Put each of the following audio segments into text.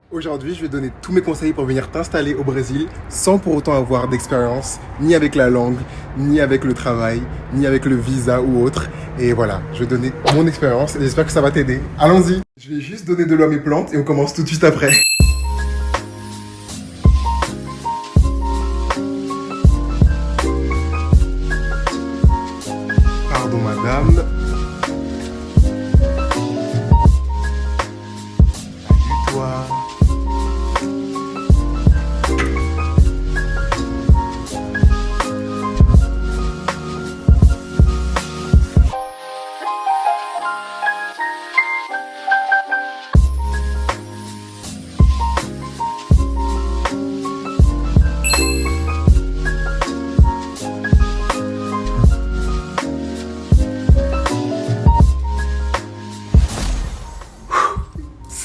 Aujourd'hui, je vais donner tous mes conseils pour venir t'installer au Brésil sans pour autant avoir d'expérience, ni avec la langue, ni avec le travail, ni avec le visa ou autre. Et voilà, je vais donner mon expérience et j'espère que ça va t'aider. Allons-y. Je vais juste donner de l'eau à mes plantes et on commence tout de suite après. Pardon madame. Salut toi.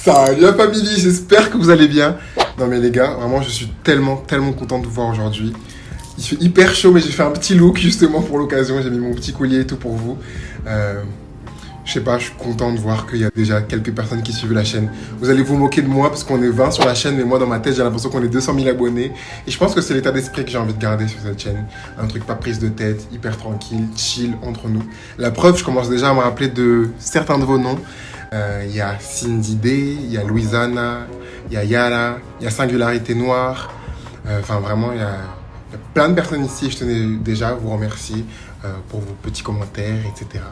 Salut la famille, j'espère que vous allez bien. Non mais les gars, vraiment je suis tellement content de vous voir aujourd'hui. Il fait hyper chaud mais j'ai fait un petit look justement pour l'occasion. J'ai mis mon petit collier et tout pour vous. Je sais pas, je suis content de voir qu'il y a déjà quelques personnes qui suivent la chaîne. Vous allez vous moquer de moi parce qu'on est 20 sur la chaîne, mais moi dans ma tête j'ai l'impression qu'on est 200 000 abonnés. Et je pense que c'est l'état d'esprit que j'ai envie de garder sur cette chaîne. Un truc pas prise de tête, hyper tranquille, chill entre nous. La preuve, je commence déjà à me rappeler de certains de vos noms. Il y a Cindy D, il y a Louisana, il y a Yara, il y a Singularité Noire. Enfin vraiment, il y a plein de personnes ici. Je tenais déjà à vous remercier pour vos petits commentaires, etc.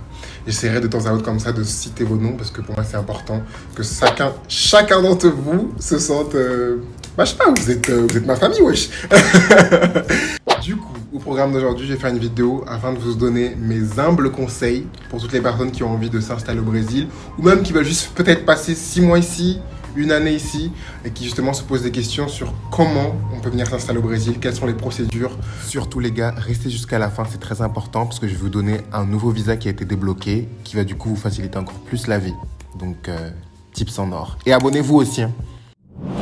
J'essaierai de temps à autre comme ça de citer vos noms parce que pour moi c'est important que chacun d'entre vous se sente... je sais pas, vous êtes ma famille, wesh. Du coup, au programme d'aujourd'hui, je vais faire une vidéo afin de vous donner mes humbles conseils pour toutes les personnes qui ont envie de s'installer au Brésil ou même qui veulent juste peut-être passer 6 mois ici, une année ici et qui justement se posent des questions sur comment on peut venir s'installer au Brésil, quelles sont les procédures. Surtout les gars, restez jusqu'à la fin, c'est très important parce que je vais vous donner un nouveau visa qui a été débloqué qui va du coup vous faciliter encore plus la vie. Donc, tips en or. Et abonnez-vous aussi, hein.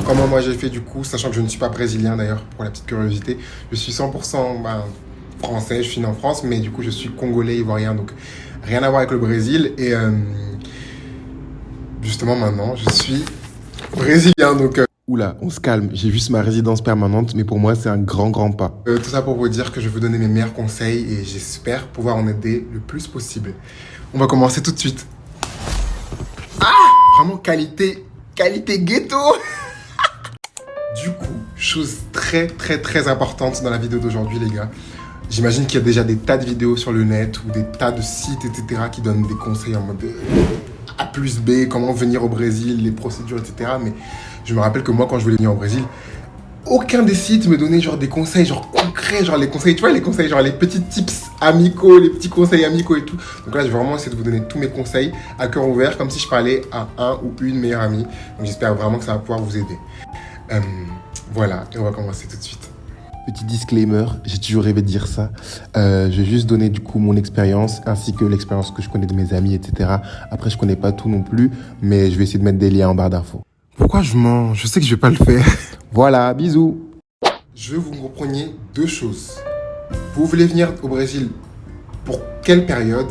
Comment moi j'ai fait du coup, sachant que je ne suis pas brésilien d'ailleurs, pour la petite curiosité. Je suis 100% français, je suis né en France, mais du coup je suis congolais, ivoirien, donc rien à voir avec le Brésil. Et justement maintenant, je suis brésilien, donc... Oula, on se calme, j'ai juste ma résidence permanente, mais pour moi c'est un grand pas. Tout ça pour vous dire que je vais vous donner mes meilleurs conseils et j'espère pouvoir en aider le plus possible. On va commencer tout de suite. Ah, vraiment qualité ghetto. Du coup, chose très importante dans la vidéo d'aujourd'hui, les gars. J'imagine qu'il y a déjà des tas de vidéos sur le net ou des tas de sites, etc. qui donnent des conseils en mode A plus B, comment venir au Brésil, les procédures, etc. Mais je me rappelle que moi, quand je voulais venir au Brésil, aucun des sites me donnait genre des conseils genre concrets, genre les conseils, tu vois, les conseils, genre les petits tips amicaux, les petits conseils amicaux et tout. Donc là, je vais vraiment essayer de vous donner tous mes conseils à cœur ouvert, comme si je parlais à un ou une meilleure amie. Donc j'espère vraiment que ça va pouvoir vous aider. Voilà, et on va commencer tout de suite. Petit disclaimer, j'ai toujours rêvé de dire ça. Je vais juste donner du coup mon expérience, ainsi que l'expérience que je connais de mes amis, etc. Après, je connais pas tout non plus, mais je vais essayer de mettre des liens en barre d'infos. Pourquoi je mens? Je sais que je vais pas le faire. Voilà, bisous. Je veux que vous compreniez deux choses. Vous voulez venir au Brésil pour quelle période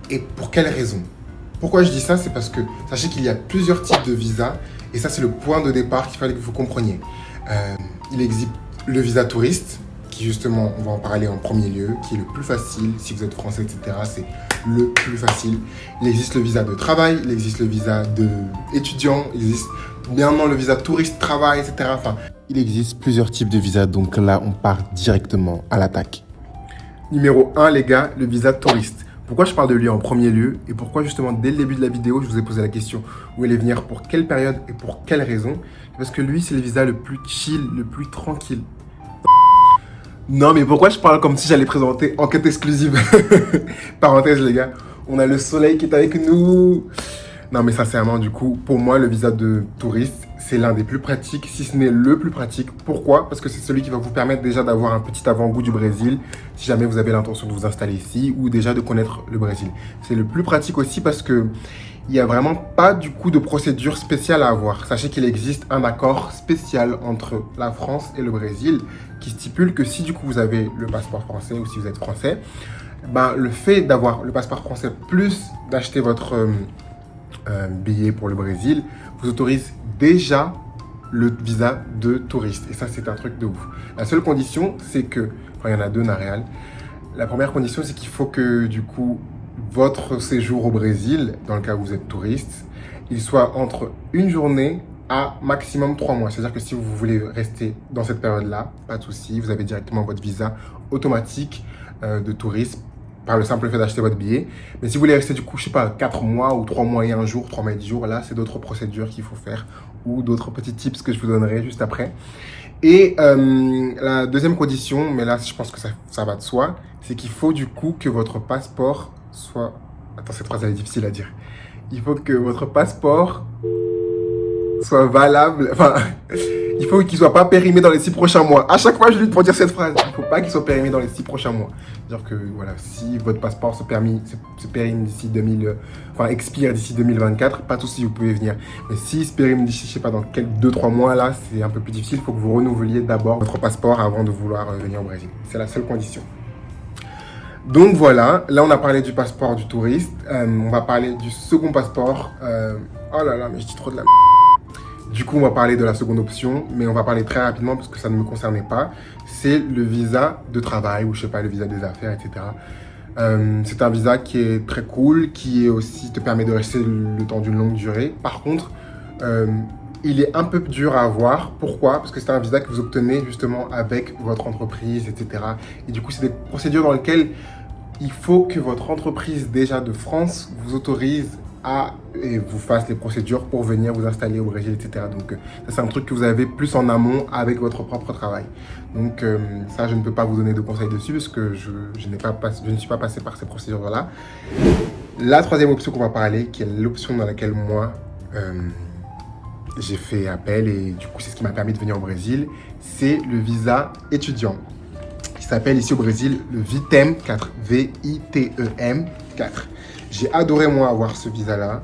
et pour quelle raison? Pourquoi je dis ça? C'est parce que sachez qu'il y a plusieurs types de visas. Et ça, c'est le point de départ qu'il fallait que vous compreniez. Il existe le visa touriste, qui justement, on va en parler en premier lieu, qui est le plus facile. Si vous êtes français, etc., c'est le plus facile. Il existe le visa de travail, il existe le visa d'étudiant, il existe bien le visa touriste-travail, etc. Enfin, il existe plusieurs types de visas, donc là, on part directement à l'attaque. Numéro 1, les gars, le visa touriste. Pourquoi je parle de lui en premier lieu et pourquoi justement dès le début de la vidéo je vous ai posé la question où allez venir pour quelle période et pour quelle raison? Parce que lui c'est le visa le plus chill, le plus tranquille. Non mais pourquoi je parle comme si j'allais présenter enquête exclusive? Parenthèse les gars, on a le soleil qui est avec nous. Non mais sincèrement du coup pour moi le visa de touriste c'est l'un des plus pratiques, si ce n'est le plus pratique. Pourquoi? Parce que c'est celui qui va vous permettre déjà d'avoir un petit avant-goût du Brésil, si jamais vous avez l'intention de vous installer ici, ou déjà de connaître le Brésil. C'est le plus pratique aussi parce que il n'y a vraiment pas du coup de procédure spéciale à avoir. Sachez qu'il existe un accord spécial entre la France et le Brésil qui stipule que si du coup vous avez le passeport français ou si vous êtes français, le fait d'avoir le passeport français plus d'acheter votre billet pour le Brésil vous autorise déjà le visa de touriste. Et ça, c'est un truc de ouf. La seule condition, c'est que, enfin, il y en a deux, Naréal. La première condition, c'est qu'il faut que, du coup, votre séjour au Brésil, dans le cas où vous êtes touriste, il soit entre une journée à maximum 3 mois. C'est-à-dire que si vous voulez rester dans cette période-là, pas de souci, vous avez directement votre visa automatique de touriste par le simple fait d'acheter votre billet. Mais si vous voulez rester du coup, je sais pas, 4 mois ou 3 mois et 1 jour, 3 mois et 10 jours, là, c'est d'autres procédures qu'il faut faire ou d'autres petits tips que je vous donnerai juste après. Et la deuxième condition, mais là, je pense que ça va de soi, c'est qu'il faut du coup que votre passeport soit... Attends, cette phrase, elle est difficile à dire. Il faut que votre passeport soit valable, enfin, il faut qu'il soit pas périmé dans les 6 prochains mois. À chaque fois, je lutte pour dire cette phrase. Il faut pas qu'il soit périmé dans les 6 prochains mois. C'est-à-dire que, voilà, si votre passeport se périme d'ici expire d'ici 2024, pas de souci, vous pouvez venir. Mais s'il se périme d'ici, je sais pas, dans quelques 2-3 mois, là, c'est un peu plus difficile. Il faut que vous renouveliez d'abord votre passeport avant de vouloir venir au Brésil. C'est la seule condition. Donc voilà, là on a parlé du passeport du touriste. On va parler du second passeport. Oh là là, mais je dis trop de la... Du coup, on va parler de la seconde option, mais on va parler très rapidement parce que ça ne me concernait pas. C'est le visa de travail ou je sais pas, le visa des affaires, etc. C'est un visa qui est très cool, qui est aussi te permet de rester le temps d'une longue durée. Par contre, il est un peu dur à avoir. Pourquoi? Parce que c'est un visa que vous obtenez justement avec votre entreprise, etc. Et du coup, c'est des procédures dans lesquelles il faut que votre entreprise déjà de France vous autorise et vous fasse les procédures pour venir vous installer au Brésil, etc. Donc, ça, c'est un truc que vous avez plus en amont avec votre propre travail. Donc, ça, je ne peux pas vous donner de conseils dessus parce que je ne suis pas passé par ces procédures-là. La troisième option qu'on va parler, qui est l'option dans laquelle moi, j'ai fait appel et du coup, c'est ce qui m'a permis de venir au Brésil, c'est le visa étudiant. Il s'appelle ici au Brésil le VITEM 4, V-I-T-E-M 4. J'ai adoré, moi, avoir ce visa-là.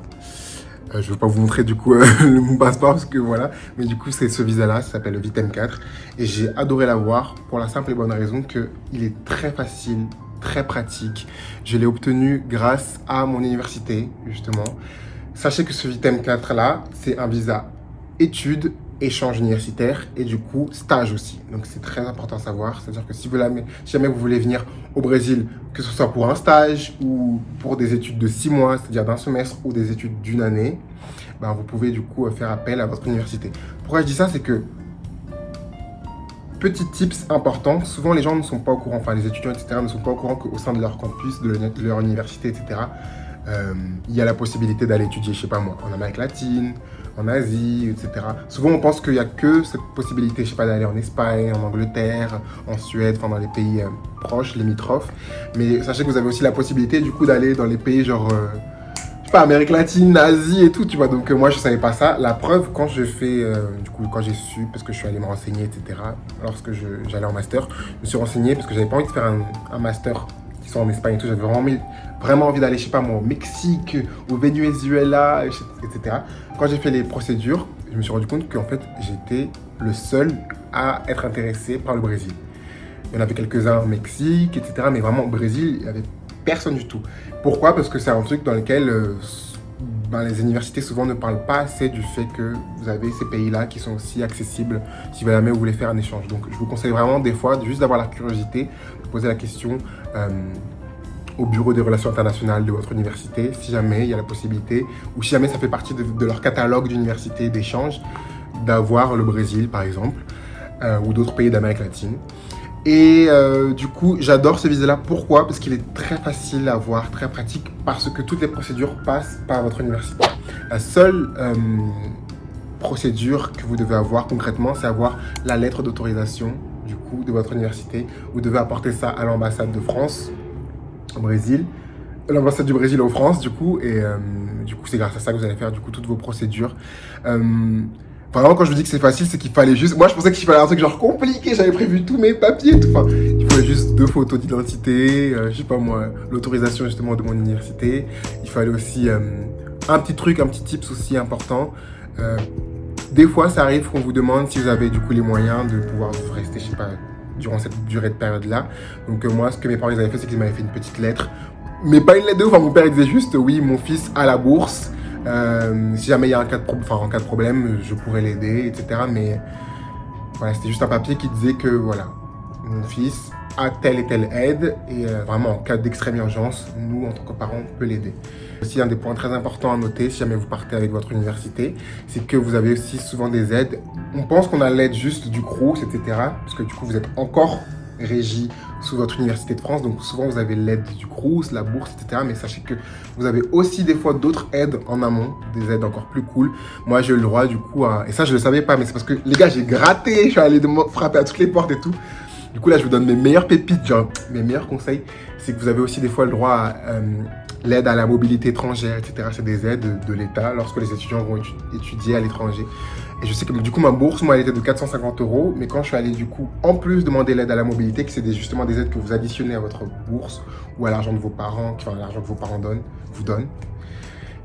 Je ne vais pas vous montrer, du coup, mon passeport, parce que voilà. Mais du coup, c'est ce visa-là, ça s'appelle le VITEM 4. Et j'ai adoré l'avoir pour la simple et bonne raison qu'il est très facile, très pratique. Je l'ai obtenu grâce à mon université, justement. Sachez que ce VITEM 4-là, c'est un visa études, échange universitaire et du coup stage aussi. Donc c'est très important à savoir. C'est-à-dire que si jamais vous voulez venir au Brésil, que ce soit pour un stage ou pour des études de 6 mois, c'est-à-dire d'un semestre ou des études d'une année, ben, vous pouvez du coup faire appel à votre université. Pourquoi je dis ça? C'est que, petit tips important, souvent les gens ne sont pas au courant, enfin les étudiants, etc. ne sont pas au courant qu'au sein de leur campus, de leur université, etc., il y a la possibilité d'aller étudier, je sais pas moi, en Amérique latine, en Asie, etc. Souvent, on pense qu'il n'y a que cette possibilité, je sais pas, d'aller en Espagne, en Angleterre, en Suède, enfin dans les pays proches, limitrophes. Mais sachez que vous avez aussi la possibilité, du coup, d'aller dans les pays genre, je sais pas, Amérique latine, Asie et tout, tu vois. Donc, moi, je savais pas ça. La preuve, quand j'ai su, parce que je suis allé me renseigner, etc., lorsque j'allais en master, je me suis renseigné parce que j'avais pas envie de faire un master qui sont en Espagne et tout. J'avais vraiment envie d'aller, je sais pas moi, au Mexique, au Venezuela, etc. Quand j'ai fait les procédures, je me suis rendu compte qu'en fait, j'étais le seul à être intéressé par le Brésil. Il y en avait quelques-uns au Mexique, etc. Mais vraiment, au Brésil, il n'y avait personne du tout. Pourquoi? Parce que c'est un truc dans lequel les universités souvent ne parlent pas assez du fait que vous avez ces pays-là qui sont aussi accessibles si jamais vous voulez faire un échange. Donc, je vous conseille vraiment des fois juste d'avoir la curiosité, de poser la question au bureau des relations internationales de votre université, si jamais il y a la possibilité, ou si jamais ça fait partie de leur catalogue d'universités d'échange, d'avoir le Brésil, par exemple, ou d'autres pays d'Amérique latine. Et du coup, j'adore ce visa-là. Pourquoi? Parce qu'il est très facile à avoir, très pratique, parce que toutes les procédures passent par votre université. La seule procédure que vous devez avoir concrètement, c'est avoir la lettre d'autorisation du coup de votre université. Vous devez apporter ça à l'ambassade de France au Brésil, l'ambassade du Brésil en France du coup, et du coup c'est grâce à ça que vous allez faire du coup toutes vos procédures. Vraiment, quand je vous dis que c'est facile, c'est qu'il fallait juste... Moi, je pensais qu'il fallait un truc genre compliqué. J'avais prévu tous mes papiers et tout. Enfin, il fallait juste 2 photos d'identité, je sais pas moi, l'autorisation justement de mon université. Il fallait aussi un petit truc, un petit tips aussi important. Des fois, ça arrive qu'on vous demande si vous avez du coup les moyens de pouvoir rester, je sais pas, durant cette durée de période-là. Donc moi, ce que mes parents ils avaient fait, c'est qu'ils m'avaient fait une petite lettre. Mais pas une lettre de ouf, enfin, mon père il disait juste, oui, mon fils a la bourse. Si jamais il y a en cas de problème, je pourrais l'aider, etc. Mais voilà, c'était juste un papier qui disait que voilà, mon fils a telle et telle aide et vraiment en cas d'extrême urgence, nous en tant que parents, on peut l'aider. Aussi un des points très importants à noter si jamais vous partez avec votre université, c'est que vous avez aussi souvent des aides. On pense qu'on a l'aide juste du Crous, etc. Parce que du coup vous êtes encore régi sous votre université de France, donc souvent vous avez l'aide du Crous, la bourse, etc. Mais sachez que vous avez aussi des fois d'autres aides en amont, des aides encore plus cool. Moi j'ai eu le droit du coup à... Et ça je le savais pas, mais c'est parce que les gars j'ai gratté, je suis allé frapper à toutes les portes et tout. Du coup là je vous donne mes meilleures pépites, genre mes meilleurs conseils, c'est que vous avez aussi des fois le droit à l'aide à la mobilité étrangère, etc. C'est des aides de l'État lorsque les étudiants vont étudier à l'étranger. Et je sais que du coup ma bourse, moi elle était de 450 €, mais quand je suis allé du coup en plus demander l'aide à la mobilité, que c'est justement des aides que vous additionnez à votre bourse ou à l'argent de vos parents, enfin l'argent que vos parents vous donnent.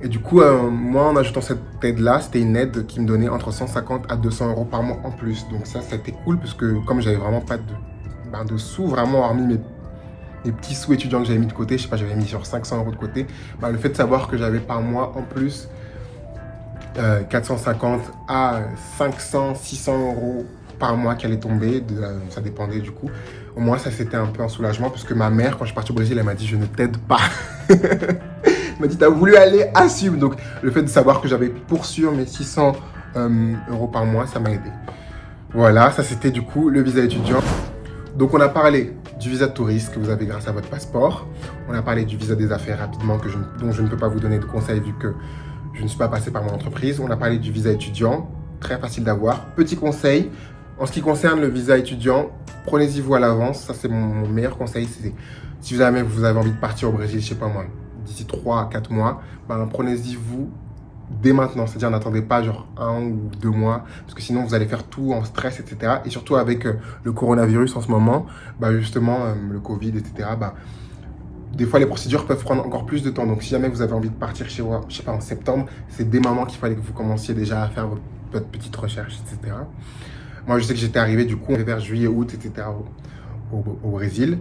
Et du coup, moi, en ajoutant cette aide-là, c'était une aide qui me donnait entre 150 à 200 € par mois en plus. Donc ça, c'était cool parce que comme j'avais vraiment pas de sous, vraiment hormis mes petits sous étudiants que j'avais mis de côté, je sais pas, j'avais mis sur 500 € de côté, le fait de savoir que j'avais par mois en plus 450 à 500, 600 € par mois qui allaient tomber, ça dépendait du coup. Au moins, ça c'était un peu un soulagement parce que ma mère, quand je suis parti au Brésil, elle m'a dit « je ne t'aide pas ». Elle m'a dit « t'as voulu aller, assume ». Donc le fait de savoir que j'avais pour sûr mes 600 € par mois, ça m'a aidé. Voilà, ça c'était du coup le visa étudiant. Donc on a parlé du visa de touriste que vous avez grâce à votre passeport. On a parlé du visa des affaires rapidement, dont je ne peux pas vous donner de conseils vu que je ne suis pas passé par mon entreprise. On a parlé du visa étudiant, très facile d'avoir. Petit conseil, en ce qui concerne le visa étudiant, prenez-y vous à l'avance. Ça c'est mon meilleur conseil. Si jamais vous avez envie de partir au Brésil, je sais pas moi, d'ici 3 à 4 mois, prenez-y vous dès maintenant, c'est-à-dire n'attendez pas genre 1 ou 2 mois, parce que sinon vous allez faire tout en stress, etc. Et surtout avec le coronavirus en ce moment, justement le Covid, etc. Des fois les procédures peuvent prendre encore plus de temps. Donc si jamais vous avez envie de partir chez moi, je sais pas, en septembre, c'est dès maintenant qu'il fallait que vous commenciez déjà à faire votre petite recherche, etc. Moi je sais que j'étais arrivé du coup vers juillet, août, etc. au Brésil.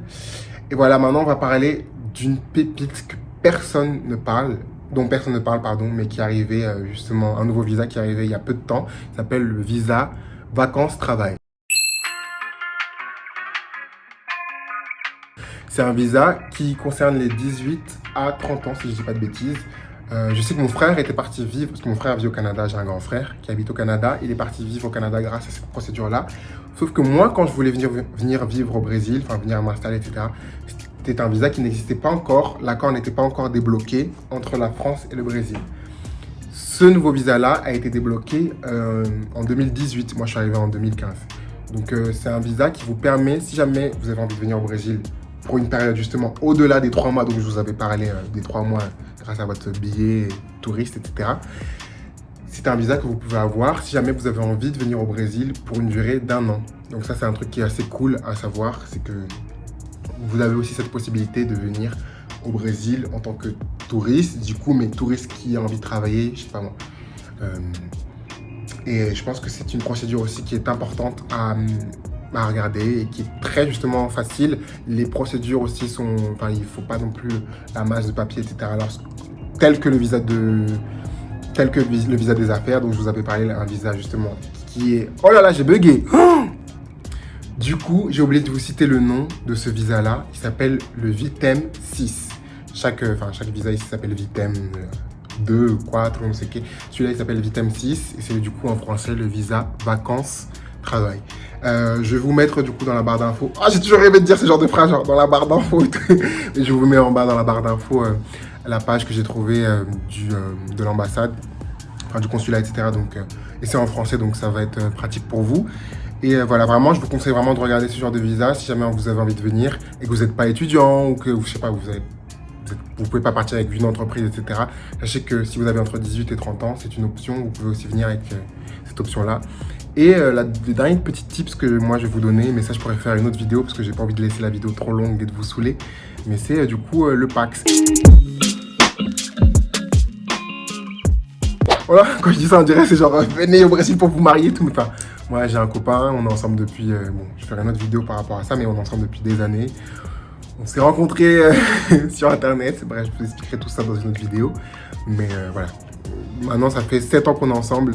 Et voilà, maintenant on va parler d'une pépite que personne ne parle, mais qui est arrivé justement, un nouveau visa qui est arrivé il y a peu de temps, ça s'appelle le visa vacances-travail. C'est un visa qui concerne les 18 à 30 ans, si je ne dis pas de bêtises. Je sais que mon frère était parti vivre, parce que mon frère vit au Canada, j'ai un grand frère qui habite au Canada, il est parti vivre au Canada grâce à cette procédure-là. Sauf que moi, quand je voulais venir vivre au Brésil, enfin venir m'installer, etc., c'était un visa qui n'existait pas encore, l'accord n'était pas encore débloqué entre la France et le Brésil. Ce nouveau visa-là a été débloqué en 2018, moi je suis arrivé en 2015. Donc c'est un visa qui vous permet, si jamais vous avez envie de venir au Brésil pour une période justement au-delà des 3 mois, donc je vous avais parlé des 3 mois grâce à votre billet touriste, etc. C'est un visa que vous pouvez avoir si jamais vous avez envie de venir au Brésil pour une durée d'1 an. Donc ça c'est un truc qui est assez cool à savoir, c'est que vous avez aussi cette possibilité de venir au Brésil en tant que touriste, du coup, mais touriste qui a envie de travailler, je sais pas moi. Et je pense que c'est une procédure aussi qui est importante à regarder et qui est très justement facile. Les procédures aussi sont, enfin, il faut pas non plus la masse de papier, etc. Alors, tel que le visa des affaires, dont je vous avais parlé, un visa justement qui est, oh là là, j'ai bugué. Du coup, j'ai oublié de vous citer le nom de ce visa-là. Il s'appelle le Vitem 6. Chaque visa ici s'appelle Vitem 2, 4, on ne sait quel. Celui-là, il s'appelle Vitem 6. Et c'est du coup en français le visa vacances-travail. Je vais vous mettre du coup dans la barre d'infos. Ah, j'ai toujours rêvé de dire ce genre de phrase, genre dans la barre d'infos. Et je vous mets en bas dans la barre d'infos la page que j'ai trouvée de l'ambassade, enfin du consulat, etc. Donc, et c'est en français, donc ça va être pratique pour vous. Et voilà, vraiment, je vous conseille vraiment de regarder ce genre de visa si jamais vous avez envie de venir et que vous n'êtes pas étudiant ou que, je sais pas, vous pouvez pas partir avec une entreprise, etc. Sachez que si vous avez entre 18 et 30 ans, c'est une option. Vous pouvez aussi venir avec cette option-là. Et le dernier petit tips que moi je vais vous donner, mais ça je pourrais faire une autre vidéo parce que j'ai pas envie de laisser la vidéo trop longue et de vous saouler. Mais c'est du coup le Pacs. Voilà, quand je dis ça, on dirait c'est genre venez au Brésil pour vous marier, tout. Enfin, moi j'ai un copain, on est ensemble depuis, bon, je ferai une autre vidéo par rapport à ça, mais on est ensemble depuis des années. On s'est rencontrés sur internet, bref, je vous expliquerai tout ça dans une autre vidéo. Mais voilà, maintenant, ça fait 7 ans qu'on est ensemble.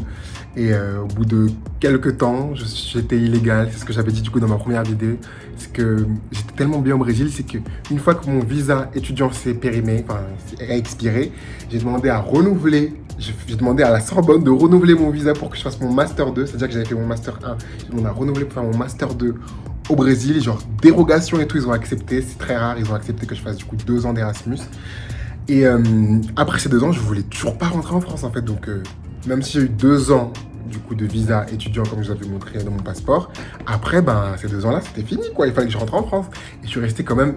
Et au bout de quelques temps, j'étais illégal. C'est ce que j'avais dit du coup dans ma première vidéo. C'est que j'étais tellement bien au Brésil, c'est qu'une fois que mon visa étudiant s'est périmé, enfin, a expiré, j'ai demandé à renouveler. J'ai demandé à la Sorbonne de renouveler mon visa pour que je fasse mon Master 2. C'est-à-dire que j'avais fait mon Master 1. J'ai demandé à renouveler pour faire mon Master 2 au Brésil. Genre, dérogation et tout, ils ont accepté. C'est très rare. Ils ont accepté que je fasse du coup 2 ans d'Erasmus. Et après ces 2 ans, je voulais toujours pas rentrer en France en fait. Donc, même si j'ai eu 2 ans du coup de visa étudiant comme je vous avais montré dans mon passeport, après ces 2 ans-là c'était fini quoi, il fallait que je rentre en France. Et je suis resté quand même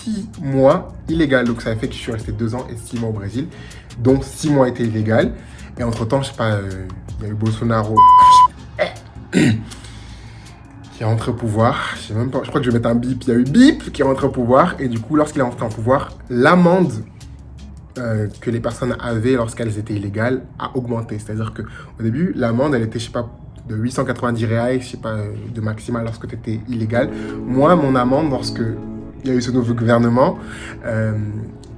6 mois illégal, donc ça a fait que je suis resté 2 ans et 6 mois au Brésil, dont 6 mois étaient illégal. Et entre temps, je sais pas, il y a eu Bolsonaro qui est rentré au pouvoir, je sais même pas, je crois que je vais mettre un bip, il y a eu bip qui est rentré au pouvoir, et du coup lorsqu'il est rentré au pouvoir, l'amende que les personnes avaient lorsqu'elles étaient illégales a augmenté. C'est-à-dire qu'au début, l'amende, elle était, je sais pas, de 890 reais, je sais pas, de maximal lorsque tu étais illégal. Moi, mon amende, lorsque il y a eu ce nouveau gouvernement,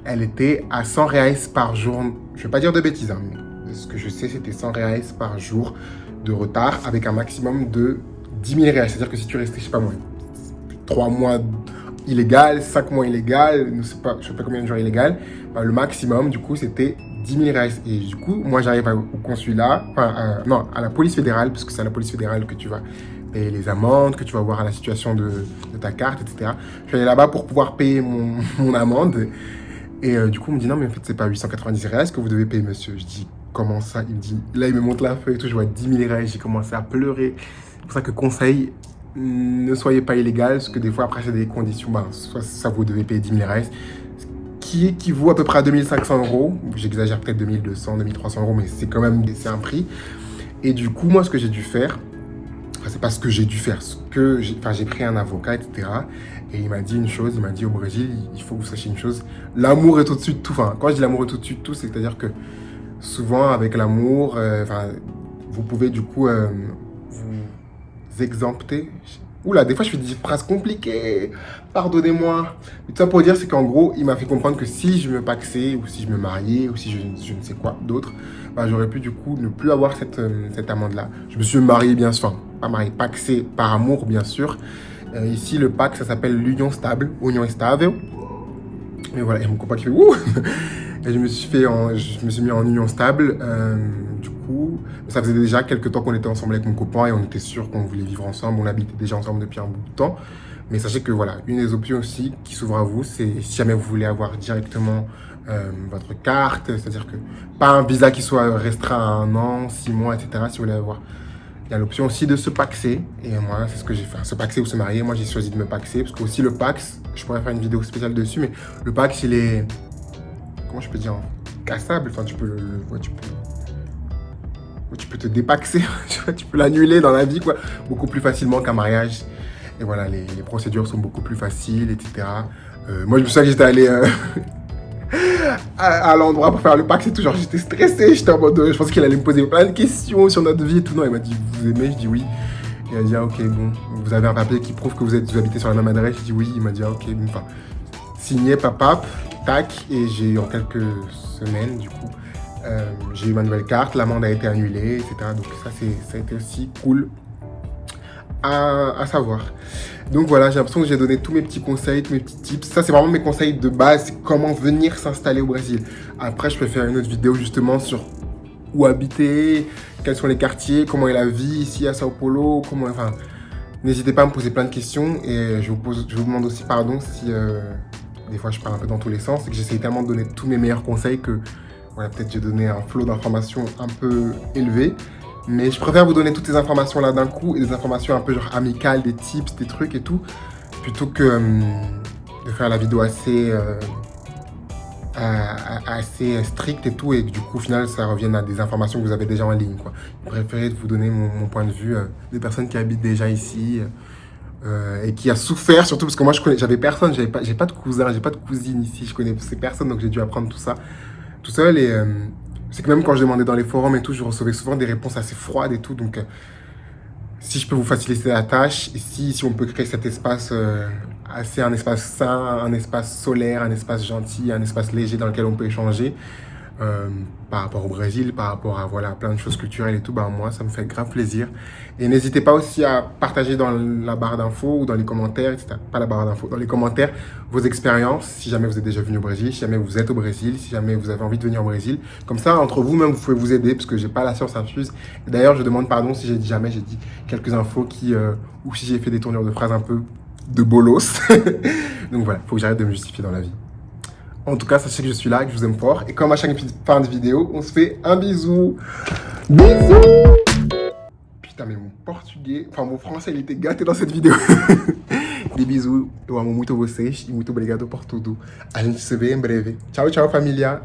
elle était à 100 reais par jour. Je vais pas dire de bêtises, hein, mais ce que je sais, c'était 100 reais par jour de retard avec un maximum de 10 000 reais. C'est-à-dire que si tu restais, je sais pas moi, 3 mois illégal, 5 mois illégal, je sais pas combien de jours illégal, le maximum, du coup, c'était 10 000 reais. Et du coup, moi, j'arrive au consulat, non, à la police fédérale, parce que c'est à la police fédérale que tu vas payer les amendes, que tu vas voir à la situation de ta carte, etc. Je suis allé là-bas pour pouvoir payer mon amende. Et du coup, on me dit, non, mais en fait, c'est pas 890 reais que vous devez payer, monsieur. Je dis, comment ça? Il me dit, là, il me montre la feuille et tout, je vois 10 000 reais, j'ai commencé à pleurer. C'est pour ça que conseil, ne soyez pas illégal, parce que des fois, après, c'est des conditions, soit ça vous devez payer 10 000 reais, qui équivaut à peu près à 2500 €. J'exagère peut-être 2200, 2300 €, mais c'est quand même, c'est un prix. Et du coup, moi, ce que j'ai dû faire, enfin, c'est pas ce que j'ai dû faire, j'ai pris un avocat, etc. Et il m'a dit une chose, il m'a dit au Brésil, il faut que vous sachiez une chose, l'amour est au-dessus de tout. Enfin, quand je dis l'amour est au-dessus de tout, c'est-à-dire que souvent, avec l'amour, vous pouvez du coup vous exempter. Oula, des fois je fais des phrases compliquées, pardonnez-moi. Mais tout ça pour dire, c'est qu'en gros, il m'a fait comprendre que si je me paxais, ou si je me mariais, ou si je ne sais quoi d'autre, j'aurais pu du coup ne plus avoir cette amende-là. Je me suis marié, bien sûr, enfin, pas marié, paxé par amour, bien sûr. Ici, le Pax, ça s'appelle l'union stable, union estable. Et voilà, et mon copain qui fait ouh. Et je me suis mis en union stable. Du coup, ça faisait déjà quelques temps qu'on était ensemble avec mon copain et on était sûr qu'on voulait vivre ensemble. On habitait déjà ensemble depuis un bout de temps. Mais sachez que voilà, une des options aussi qui s'ouvre à vous, c'est si jamais vous voulez avoir directement votre carte, c'est-à-dire que pas un visa qui soit restreint à 1 an, 6 mois, etc. Si vous voulez avoir. Il y a l'option aussi de se paxer. Et moi, c'est ce que j'ai fait. Se paxer ou se marier. Moi, j'ai choisi de me paxer. Parce que aussi le pax, je pourrais faire une vidéo spéciale dessus, mais le pax, il est... Comment je peux dire? Cassable. Enfin, tu peux te dépaxer. Tu peux l'annuler dans la vie, quoi. Beaucoup plus facilement qu'un mariage. Et voilà, les procédures sont beaucoup plus faciles, etc. Moi, je me souviens que j'étais allé... à l'endroit pour faire le pack, c'est toujours, j'étais stressé, j'étais en mode, je pensais qu'il allait me poser plein de questions sur notre vie et tout. Non, il m'a dit, vous aimez? Je dis oui. Il a dit, ah, ok, bon, vous avez un papier qui prouve que vous habitez sur la même adresse? Je dis oui. Il m'a dit, ah, ok, bon, enfin, signé, papap, tac, et j'ai eu en quelques semaines, du coup, j'ai eu ma nouvelle carte, l'amende a été annulée, etc. Donc ça a été aussi cool à savoir. Donc voilà, j'ai l'impression que j'ai donné tous mes petits conseils, tous mes petits tips. Ça, c'est vraiment mes conseils de base, c'est comment venir s'installer au Brésil. Après, je peux faire une autre vidéo justement sur où habiter, quels sont les quartiers, comment est la vie ici à Sao Paulo, enfin, n'hésitez pas à me poser plein de questions et je vous demande aussi pardon si des fois je parle un peu dans tous les sens et que j'essaie tellement de donner tous mes meilleurs conseils que voilà, peut-être j'ai donné un flot d'informations un peu élevé. Mais je préfère vous donner toutes ces informations-là d'un coup et des informations un peu genre amicales, des tips, des trucs et tout, plutôt que de faire la vidéo assez stricte et tout, et que du coup, au final, ça revienne à des informations que vous avez déjà en ligne, quoi. Je préfère vous donner mon point de vue des personnes qui habitent déjà ici et qui a souffert, surtout parce que moi, j'avais personne, j'ai pas de cousin, j'ai pas de cousine ici, je connais ces personnes, donc j'ai dû apprendre tout ça tout seul et... c'est que même quand je demandais dans les forums et tout, je recevais souvent des réponses assez froides et tout. Donc, si je peux vous faciliter la tâche, et si on peut créer cet espace, un espace sain, un espace solaire, un espace gentil, un espace léger dans lequel on peut échanger, par rapport au Brésil, par rapport à voilà, plein de choses culturelles et tout, bah, moi, ça me fait grave plaisir. Et n'hésitez pas aussi à partager dans la barre d'infos ou dans les commentaires, etc. Pas la barre d'infos, dans les commentaires, vos expériences, si jamais vous êtes déjà venu au Brésil, si jamais vous êtes au Brésil, si jamais vous avez envie de venir au Brésil. Comme ça, entre vous-même, vous pouvez vous aider, parce que j'ai pas la science infuse. Et d'ailleurs, je demande pardon si j'ai dit quelques infos ou si j'ai fait des tournures de phrases un peu de bolos. Donc voilà, faut que j'arrête de me justifier dans la vie. En tout cas, sachez que je suis là, que je vous aime fort. Et comme à chaque fin de vidéo, on se fait un bisou. Bisous. Putain, mais mon français, il était gâté dans cette vidéo. Des bisous. Eu amo muito vocês e muito obrigado por tudo. A gente se vê em breve. Tchau, tchau, família.